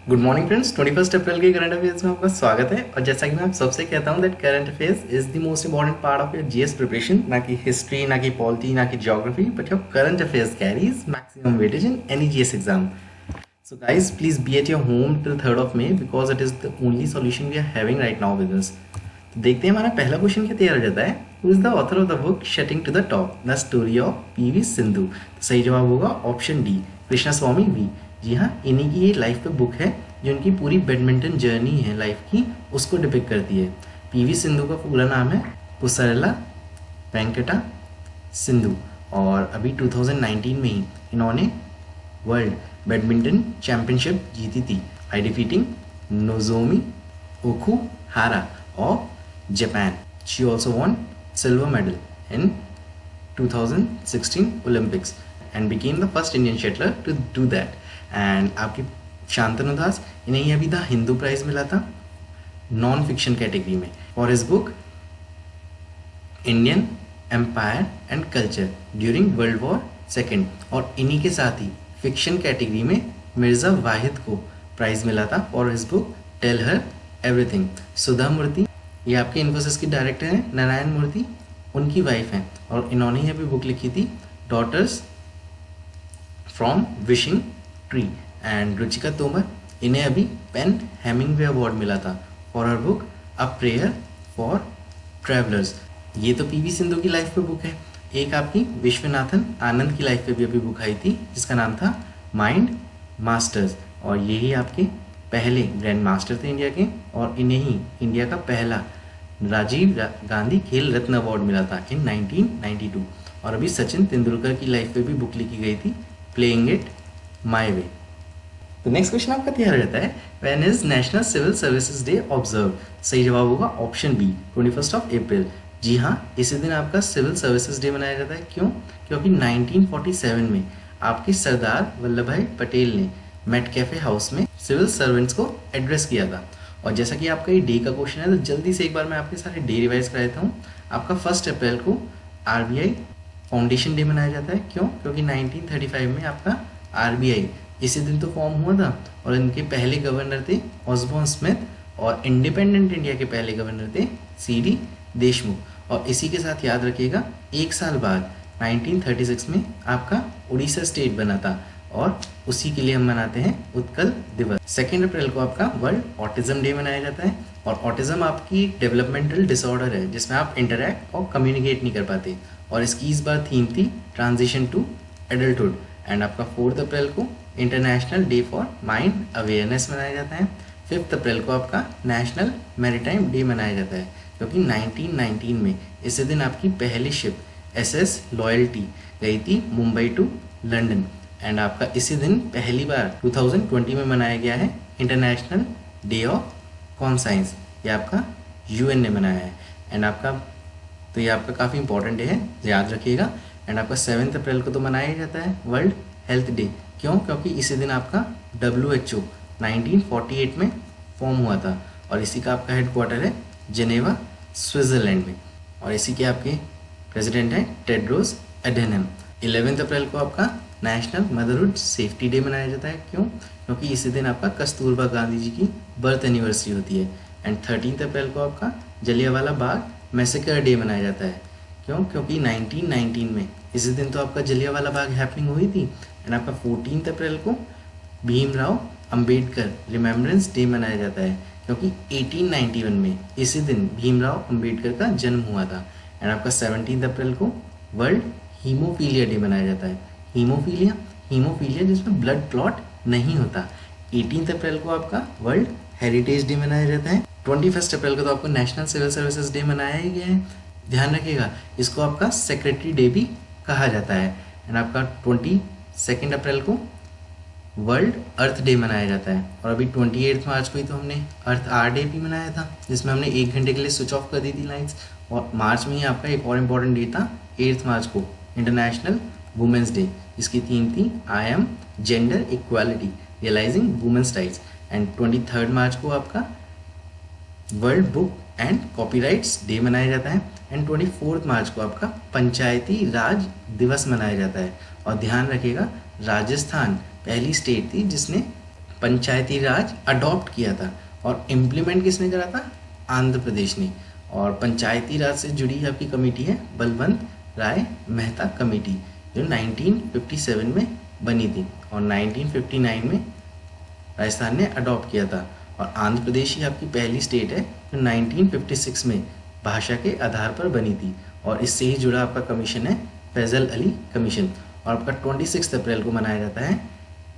Good morning friends. 21 अप्रैल के current affairs में आपका स्वागत है। और जैसा कि मैं आप सबसे कहता हूं that current affairs is the most important part of your GS preparation. ना कि हिस्ट्री, ना कि पॉलिटी, ना कि geography, but your current affairs carries maximum weightage in any GS exam. So guys, please be at your home till 3rd of May because it is the only solution we are having right now with us. तो देखते हैं हमारा पहला question क्या तैयार हो जाता है. Who is the author of the book Shutting to the Top? The Story of PV Sindhu. तो सही जवाब होगा option D, Krishna Swami V. जी हाँ, इन्हीं की ये लाइफ पे बुक है जो उनकी पूरी बैडमिंटन जर्नी है लाइफ की, उसको डिपिक्ट करती है. पीवी सिंधु का पूरा नाम है पुसरला वेंकटा सिंधु और अभी 2019 में ही इन्होंने वर्ल्ड बैडमिंटन चैंपियनशिप जीती थी by defeating Nozomi Okuhara of Japan. She also won silver medal in 2016 Olympics and became the first Indian shuttler to do that. And आपकी शांतनु दास, इन्हें अभी द हिंदू प्राइज मिला था नॉन फिक्शन कैटेगरी में for his book Indian empire and culture during world war second. और इन्हीं के साथ ही फिक्शन कैटेगरी में मिर्ज़ा वाहिद को प्राइज़ मिला था for his book tell her everything. Sudha Murty, ये आपके इन्फोसिस की डायरेक्टर हैं. नारायण मूर्ति उनकी वाइफ हैं और इन्होंने ही अभी बुक लिखी थी daughters from wishing tree. And Ruchika Tomar, इन्हें अभी पेन हेमिंगवे अवार्ड मिला था for her book a prayer for travellers. ये तो पीवी सिंधु की लाइफ पे बुक है. एक आपकी विश्वनाथन आनंद की लाइफ पे भी अभी बुक आई थी जिसका नाम था माइंड मास्टर्स और यही आपके पहले ग्रैंड मास्टर थे इंडिया के और इन्हें ही इंडिया का पहला राजीव गांधी खेल रत्न अवार्ड मिला था इन 1992. और अभी सचिन तेंदुलकर की लाइफ पे भी बुक लिखी गई थी प्लेइंग इट माई वे. तो नेक्स्ट क्वेश्चन आपका तैयार रहता है when is National Civil Services Day observe. सही जवाब होगा ऑप्शन बी 21 अप्रैल. जी हाँ, इसी दिन आपका सिविल सर्विसेज डे मनाया जाता है. क्यों? क्योंकि 1947 में आपके सरदार वल्लभ भाई पटेल ने मेट कैफे हाउस में सिविल सर्वेंट्स को एड्रेस किया था. और जैसा कि आपका ये डे का क्वेश्चन है तो जल्दी से एक बार मैं आपके सारे डे रिवाइज करा देता हूँ. आपका 1 अप्रैल को आरबीआई फाउंडेशन डे मनाया जाता है. क्यों? क्योंकि 1935 में आपका आरबीआई इसी दिन तो फॉर्म हुआ था और इनके पहले गवर्नर थे ऑसबॉर्न स्मिथ और इंडिपेंडेंट इंडिया के पहले गवर्नर थे सीडी देशमुख. और इसी के साथ याद रखिएगा एक साल बाद 1936 में आपका उड़ीसा स्टेट बना था और उसी के लिए हम मनाते हैं उत्कल दिवस. 2 अप्रैल को आपका वर्ल्ड ऑटिज्म डे मनाया जाता है. और ऑटिज्म आपकी डेवलपमेंटल डिसऑर्डर है जिसमें आप इंटरैक्ट और कम्युनिकेट नहीं कर पाते और इसकी इस बार थीम थी ट्रांजिशन टू एडल्टहुड. एंड आपका 4 अप्रैल को international day for mind awareness मनाया जाता है. 5 अप्रैल को आपका नेशनल मैरीटाइम डे मनाया जाता है क्योंकि 1919 में इसी दिन आपकी पहली शिप एसएस लॉयल्टी गई थी मुंबई टू लंदन. एंड आपका इसी दिन पहली बार 2020 में मनाया गया है इंटरनेशनल डे ऑफ कॉन्साइंस. ये आपका यूएन ने मनाया है. एंड आपका तो ये आपका काफ़ी इंपॉर्टेंट डे है, याद रखिएगा. एंड आपका 7 अप्रैल को तो मनाया जाता है वर्ल्ड हेल्थ डे. क्यों? क्योंकि इसी दिन आपका WHO 1948 में फॉर्म हुआ था और इसी का आपका हेडक्वार्टर है जेनेवा स्विट्ज़रलैंड में. और इसी के आपके प्रेसिडेंट हैं टेड्रोस एडेनम. 11 अप्रैल को आपका नेशनल मदरहुड सेफ्टी डे मनाया जाता है. क्यों? क्योंकि इसी दिन आपका कस्तूरबा गांधी जी की बर्थ एनिवर्सरी होती है. एंड 13 अप्रैल को आपका जलियांवाला बाग मैसेकर डे मनाया जाता है. क्यों? क्योंकि 1919 में इसी दिन तो आपका जलियांवाला बाग हैपनिंग हुई थी. एंड आपका 14 अप्रैल को भीमराव अंबेडकर रिमेम्बरेंस डे मनाया जाता है क्योंकि 1891 में इसी दिन भीमराव अंबेडकर का जन्म हुआ था. एंड आपका 17 अप्रैल को वर्ल्ड हीमोफीलिया डे मनाया जाता है. हीमोफीलिया जिसमें ब्लड क्लॉट नहीं होता. 18 अप्रैल को आपका वर्ल्ड हेरिटेज डे मनाया जाता है. 21 अप्रैल को तो आपको नेशनल सिविल सर्विसेज डे मनाया ही गया है. ध्यान रखिएगा इसको आपका सेक्रेटरी डे भी कहा जाता है. एंड आपका 22 अप्रैल को वर्ल्ड अर्थ डे मनाया जाता है. और अभी 28 मार्च को ही तो हमने अर्थ आर डे भी मनाया था जिसमें हमने 1 घंटे के लिए स्विच ऑफ कर दी थी लाइट्स. और मार्च में ही आपका एक और इम्पॉर्टेंट डे था 8 मार्च को इंटरनेशनल वुमेंस डे जिसकी थीम थी I am gender equality realising women's rights. And 23 मार्च को आपका World Book and Copyrights Day मनाया जाता है. एंड 24 मार्च को आपका पंचायती राज दिवस मनाया जाता है. और ध्यान रखिएगा राजस्थान पहली स्टेट थी जिसने पंचायती राज अडॉप्ट किया था और इम्प्लीमेंट किसने करा था? आंध्र प्रदेश ने। और पंचायती राज से जुड़ी आपकी कमेटी है बलवंत राय मेहता कमेटी, जो 1957 में बनी थी और 1959 में राजस्थान ने अडॉप्ट किया था। और आंध्र प्रदेश ही आपकी पहली स्टेट है जो 1956 में भाषा के आधार पर बनी थी। और इससे ही जुड़ा आपका कमीशन है फैजल अली कमीशन। और आपका 26 अप्रैल को मनाया जाता है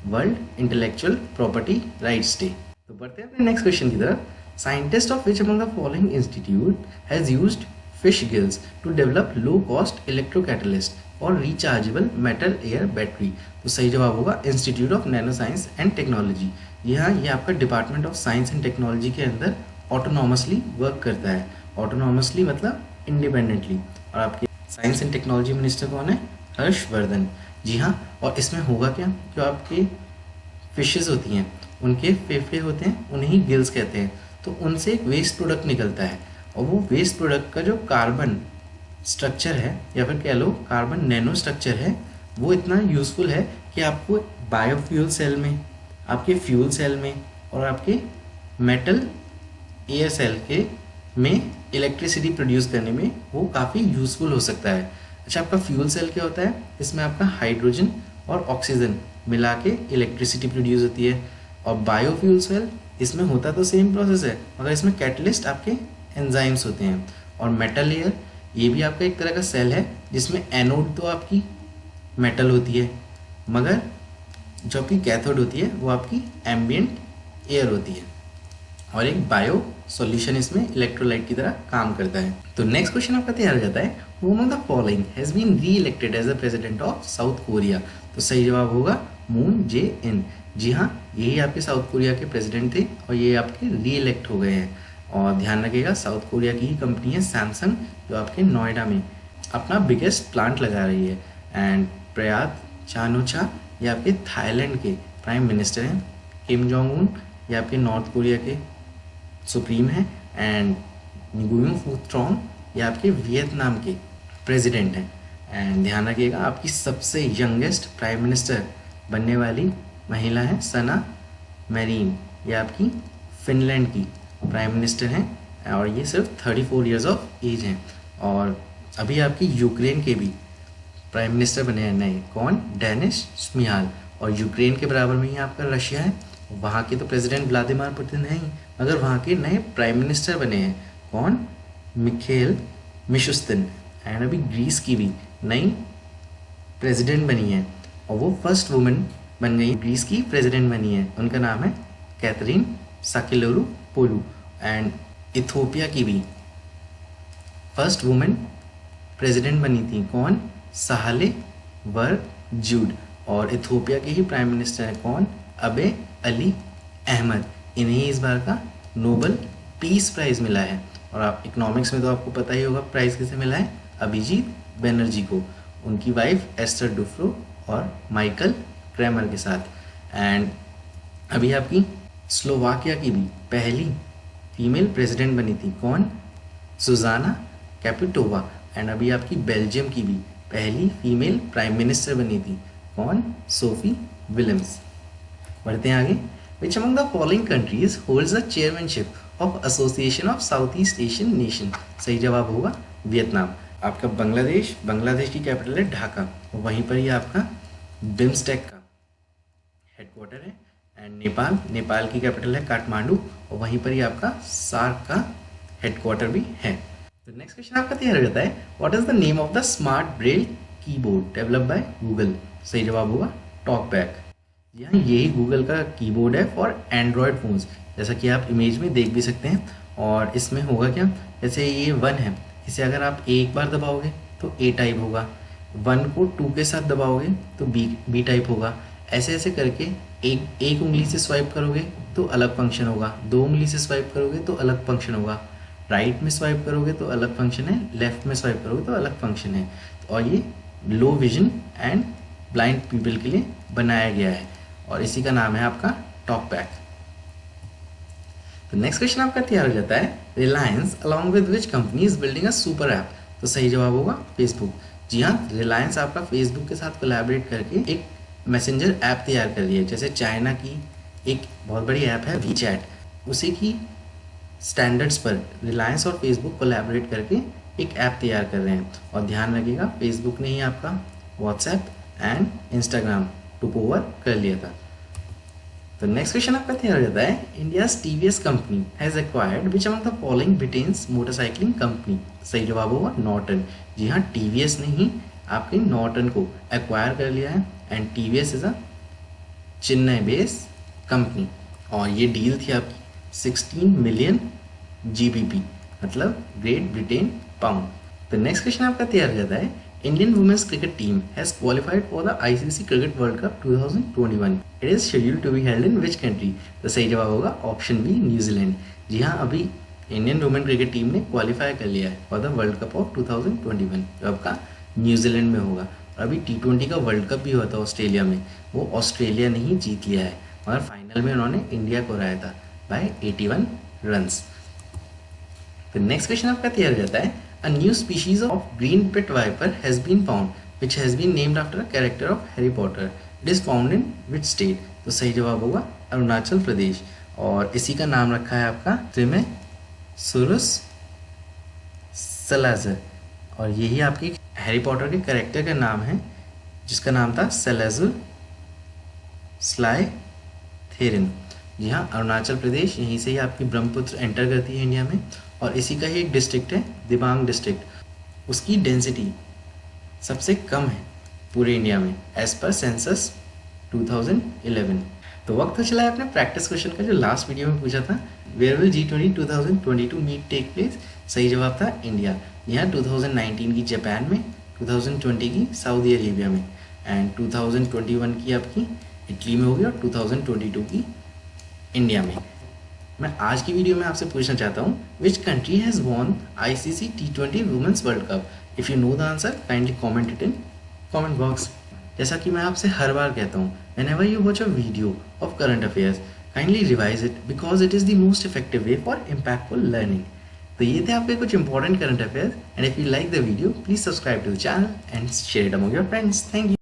world intellectual property rights day. तो बढ़ते हैं अपने नेक्स्ट क्वेश्चन की तरफ। Scientist of which among the following institute has used fish gills to develop low cost electrocatalyst और रिचार्जेबल मेटल एयर बैटरी? तो सही जवाब होगा institute of nano science and technology. ये आपका department of science and technology के अंदर autonomously work करता है। ऑटोनॉमसली मतलब इंडिपेंडेंटली। और आपके साइंस एंड टेक्नोलॉजी मिनिस्टर कौन है? हर्षवर्धन। जी हाँ। और इसमें होगा क्या, जो आपके फिशेस होती हैं उनके फेफड़े होते हैं, उन्हें ही गिल्स कहते हैं। तो उनसे एक वेस्ट प्रोडक्ट निकलता है और वो वेस्ट प्रोडक्ट का जो कार्बन स्ट्रक्चर है या फिर कह लो कार्बन नैनो स्ट्रक्चर है, वो इतना यूज़फुल है कि आपको बायोफ्यूल सेल में, आपके फ्यूल सेल में और आपके मेटल एयर सेल के में इलेक्ट्रिसिटी प्रोड्यूस करने में वो काफ़ी यूज़फुल हो सकता है। अच्छा, आपका फ्यूल सेल क्या होता है? इसमें आपका हाइड्रोजन और ऑक्सीजन मिला के इलेक्ट्रिसिटी प्रोड्यूस होती है। और बायोफ्यूल सेल, इसमें होता तो सेम प्रोसेस है मगर इसमें कैटलिस्ट आपके एंजाइम्स होते हैं। और मेटल एयर, ये भी आपका एक तरह का सेल है जिसमें एनोड तो आपकी मेटल होती है मगर जो आपकी कैथोड होती है वो आपकी एम्बिएंट एयर होती है। और एक बायो सॉल्यूशन इसमें इलेक्ट्रोलाइट की तरह काम करता है। तो नेक्स्ट क्वेश्चन आपका तैयार हो जाता है, who among the following has been reelected as the president of South Korea? तो सही जवाब होगा मून जे इन। जी हाँ, यही आपके साउथ कोरिया के प्रेसिडेंट थे और ये आपके री इलेक्ट हो गए हैं। और ध्यान रखिएगा, साउथ कोरिया की ही कंपनी है सैमसंग, जो आपके नोएडा में अपना बिगेस्ट प्लांट लगा रही है। एंड प्रयात चान-ओ-चा ये आपके थाईलैंड के प्राइम मिनिस्टर हैं। किम जोंग उन ये आपके नॉर्थ कोरिया के सुप्रीम हैं। एंड निगुयों फूट्रॉन्ग ये आपके वियतनाम के प्रेसिडेंट हैं। एंड ध्यान रखिएगा, आपकी सबसे यंगेस्ट प्राइम मिनिस्टर बनने वाली महिला है सना मैरीन, ये आपकी फिनलैंड की प्राइम मिनिस्टर हैं और ये सिर्फ 34 ईयर्स ऑफ एज हैं। और अभी आपकी यूक्रेन के भी प्राइम मिनिस्टर बने हैं नए, कौन? डेनिस श्मिहाल। और यूक्रेन के बराबर में ही आपका रशिया है, वहाँ के तो प्रेसिडेंट व्लादिमीर पुतिन है ही, मगर वहाँ के नए प्राइम मिनिस्टर बने हैं, कौन? Michelle Mishustin. एंड अभी ग्रीस की भी नई प्रेसिडेंट बनी है और वो फर्स्ट वुमेन बन गई, ग्रीस की प्रेसिडेंट बनी है, उनका नाम है कैथरीन साकिलोपोलू। एंड इथोपिया की भी फर्स्ट वुमेन प्रेसिडेंट बनी थी, कौन? साहले वर्क जूड। और इथोपिया के ही प्राइम मिनिस्टर हैं, कौन? अबे अली अहमद। इन्हें इस बार का नोबल पीस प्राइज़ मिला है। और आप इकोनॉमिक्स में तो आपको पता ही होगा प्राइज़ किसे मिला है, अभिजीत बनर्जी को, उनकी वाइफ एस्टर डुफ्लो और माइकल क्रैमर के साथ। एंड अभी आपकी स्लोवाकिया की भी पहली फीमेल प्रेसिडेंट बनी थी, कौन? सुजाना कैपिटोवा। एंड अभी आपकी बेल्जियम की भी पहली फीमेल प्राइम मिनिस्टर बनी थी, कौन? Sophie Williams. बढ़ते हैं आगे। विच among the following countries holds the chairmanship of association of south east Asian nation? सही जवाब होगा वियतनाम। आपका बांग्लादेश की कैपिटल है ढाका, वहीं पर ही आपका बिम्स्टेक का हेडक्वार्टर है। एंड नेपाल की कैपिटल है काठमांडू और वहीं पर ही आपका सार्क का हेडक्वार्टर भी है। तो नेक्स्ट क्वेश्चन आपका तैयार हो जाता है, what is the name of the smart Braille keyboard developed by Google? सही जवाब होगा टॉकबैक। यहाँ यही गूगल का कीबोर्ड है फॉर एंड्रॉयड फोन्स, जैसा कि आप इमेज में देख भी सकते हैं। और इसमें होगा क्या, जैसे ये 1 है, इसे अगर आप एक बार दबाओगे तो ए टाइप होगा, 1 को 2 के साथ दबाओगे तो बी टाइप होगा। ऐसे ऐसे करके एक उंगली से स्वाइप करोगे तो अलग फंक्शन होगा, 2 उंगली से स्वाइप करोगे तो अलग फंक्शन होगा, राइट में स्वाइप करोगे तो अलग फंक्शन है, लेफ्ट में स्वाइप करोगे तो अलग फंक्शन है। और ये low vision and blind people के लिए बनाया गया है और इसी का नाम है आपका टॉकबैक। तो नेक्स्ट क्वेश्चन आपका तैयार हो जाता है, Reliance along with which company is building a super app? तो सही जवाब होगा फेसबुक। जी हाँ, रिलायंस आपका फेसबुक के साथ कोलैबोरेट करके एक मैसेंजर ऐप तैयार कर रही है। जैसे चाइना की एक बहुत बड़ी ऐप है वी चैट, उसी की स्टैंडर्ड्स पर रिलायंस और फेसबुक कोलैबोरेट करके एक ऐप तैयार कर रहे हैं। और ध्यान रखिएगा, फेसबुक ने ही आपका WhatsApp and Instagram took over कर लिया था। तो नेक्स्ट क्वेश्चन आपका तैयार हो जाता है, India's TVS company has acquired which among the following Britain's motorcycling company. सही जवाब होगा नॉर्टन। जी हाँ, टीवीएस ने ही आपकी नॉर्टन को एक्वायर कर लिया है and TVS is a Chennai based company. और ये डील थी आपकी 16 मिलियन GBP, मतलब ग्रेट ब्रिटेन पाउंड। तो नेक्स्ट क्वेश्चन आपका तैयार हो जाता है, Indian women's cricket team has qualified for the ICC Cricket World Cup 2021। It is scheduled to be held in which country. तो सही जवाब होगा ऑप्शन बी, न्यूजीलैंड। जी हाँ, अभी इंडियन वुमेन क्रिकेट टीम ने क्वालिफाई कर लिया है for the world cup of 2021, जो आपका न्यूजीलैंड में होगा। और अभी T20 का वर्ल्ड कप भी हुआ था ऑस्ट्रेलिया में, वो ऑस्ट्रेलिया ने ही जीत लिया है और फाइनल में उन्होंने इंडिया को हराया था बाय 81 रन्स। तो नेक्स्ट क्वेश्चन आपका तैयार हो जाता है, a new species of green pit viper has been found which has been named after a character of Harry Potter. It is found in which state. तो सही जवाब होगा अरुणाचल प्रदेश, और इसी का नाम रखा है आपका ट्रिमेसोरस सलाज़र। और यही आपकी हैरी पॉटर के कैरेक्टर का नाम है, जिसका नाम था सलाज़र स्लाइथेरिन। जी हाँ, अरुणाचल प्रदेश, यहीं से ही आपकी ब्रह्मपुत्र एंटर करती है इंडिया में, और इसी का ही एक डिस्ट्रिक्ट है दिबांग डिस्ट्रिक्ट। उसकी डेंसिटी सबसे कम है पूरे इंडिया में एज पर सेंसस 2011। तो वक्त हो चला है अपने प्रैक्टिस क्वेश्चन का, जो लास्ट वीडियो में पूछा था, where will G20 2022 meet take place. सही जवाब था इंडिया। यहाँ 2019 की जापान में, 2020 की सऊदी अरेबिया में एंड 2021 की आपकी इटली में होगी और 2022 की इंडिया में। मैं आज की वीडियो में आपसे पूछना चाहता हूँ, which country has won ICC T20 Women's World Cup. If you know the answer kindly comment it in comment box. जैसा कि मैं आपसे हर बार कहता हूँ, whenever you watch a video of current affairs, kindly revise it because it is the most effective way for impactful learning. तो ये थे आपके कुछ important current affairs, and if you like the video please subscribe to the channel and share it among your friends. Thank you.